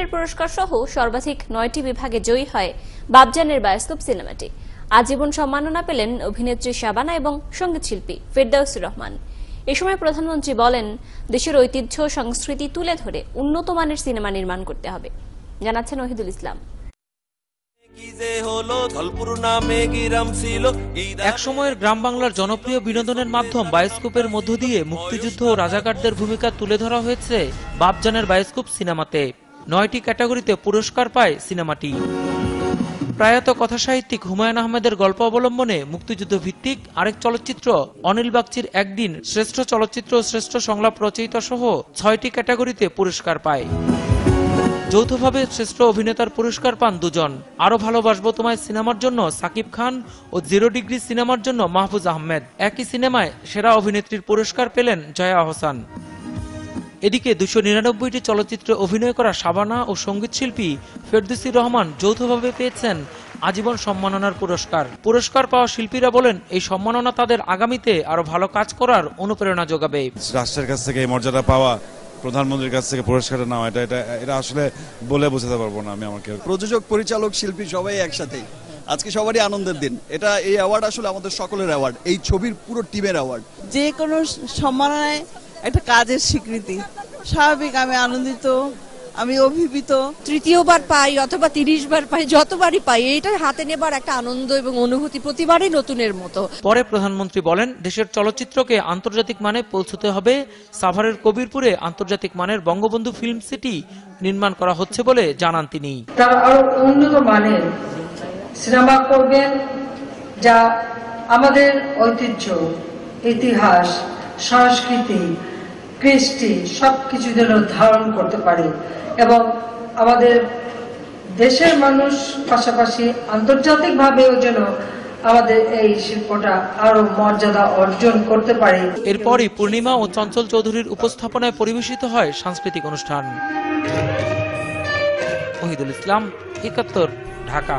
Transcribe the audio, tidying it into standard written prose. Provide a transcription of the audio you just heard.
Filmfare পুরস্কার সহ সর্বাধিক 9টি বিভাগে জয়ী হয় বাবজানের বায়োস্কোপ সিনেমাটি। আজীবন সম্মাননা পেলেন অভিনেত্রী শাবানা এবং সঙ্গীতশিল্পী ফেরদাউসী রহমান। এ সময় প্রধানমন্ত্রী বলেন, দেশের ঐতিহ্য সংস্কৃতি তুলে ধরে উন্নত মানের সিনেমা নির্মাণ করতে হবে। জানাচ্ছেন ওহিদুল ইসলাম। এক সময়ের গ্রাম বাংলার জনপ্রিয় বিনোদনের মাধ্যম বায়োস্কোপের মধ্য দিয়ে মুক্তিযুদ্ধ ও রাজাকারদের ভূমিকা তুলে ধরা হয়েছে বাবজানের বায়োস্কোপ সিনেমাতে। 9টি ক্যাটাগরিতে পুরস্কার পায় সিনেমাটি। প্রয়াত কথাসাহিত্যিক হুমায়ুন আহমেদের গল্প অবলম্বনে মুক্তিযুদ্ধ ভিত্তিক আরেক চলচ্চিত্র অনিল বাগচির একদিন শ্রেষ্ঠ চলচ্চিত্র ও শ্রেষ্ঠ সংলাপ রচয়িতা সহ 6টি ক্যাটাগরিতে পুরস্কার পায়। যৌথভাবে শ্রেষ্ঠ অভিনেতার পুরস্কার পান দুজন। আরো ভালোবাসবো তোমায় সিনেমার জন্য সাকিব খান ও 0 ডিগ্রি সিনেমার জন্য মাহফুজ আহমেদ। একই সিনেমায় সেরা অভিনেত্রীর পুরস্কার পেলেন জয়া আহসান। এদিকে 299টি চলচ্চিত্রে অভিনয় করা শাবানা ও সঙ্গীতশিল্পী ফেরদৌসী রহমান যৌথভাবে পেয়েছেন আজীবন সম্মাননার পুরস্কার। পুরস্কার পাওয়া শিল্পীরা বলেন, এই সম্মাননা তাদের আগামীতে আরো ভালো কাজ করার অনুপ্রেরণা যোগাবে। রাষ্ট্রের কাছ থেকে এই মর্যাদা পাওয়া, প্রধানমন্ত্রীর কাছ থেকে পুরস্কারটা নেওয়া, এটা আসলে বলে বোঝাতে পারবো না আমি। আমাকে প্রযোজক, পরিচালক, শিল্পী সবাই একসাথে, আজকে সবারই আনন্দের দিন। এই অ্যাওয়ার্ড আসলে আমাদের সকলের অ্যাওয়ার্ড, এই ছবির পুরো টিমের অ্যাওয়ার্ড। যে কোনো সম্মাননায় একটা কাজের স্বীকৃতি। স্বাভাবিক, আমি আনন্দিত, আমি অভিভূত। তৃতীয়বার পাই অথবা 30 বার পাই, যতবারই পাই এটা হাতে নেবার একটা আনন্দ এবং অনুভূতি প্রতিবারই নতুনের মতো। পরে প্রধানমন্ত্রী বলেন, দেশের চলচ্চিত্রকে আন্তর্জাতিক মানে পৌঁছতে হবে। সাভারের কবিরপুরে আন্তর্জাতিক মানের বঙ্গবন্ধু ফিল্ম সিটি নির্মাণ করা হচ্ছে বলে জানান তিনি। তারা আরো উন্নত মানের সিনেমা করবেন, যা আমাদের ঐতিহ্য, ইতিহাস, সংস্কৃতি, কৃষ্টি সবকিছু যেন ধারণ করতে পারে এবং আমাদের দেশের মানুষ পাশাপাশি আন্তর্জাতিকভাবেও যেন আমাদের এই শিল্পটা আরো মর্যাদা অর্জন করতে পারে। এরপরই পূর্ণিমা ও চঞ্চল চৌধুরীর উপস্থাপনায় পরিবেশিত হয় সাংস্কৃতিক অনুষ্ঠান। ওহিদুল ইসলাম, 71, ঢাকা।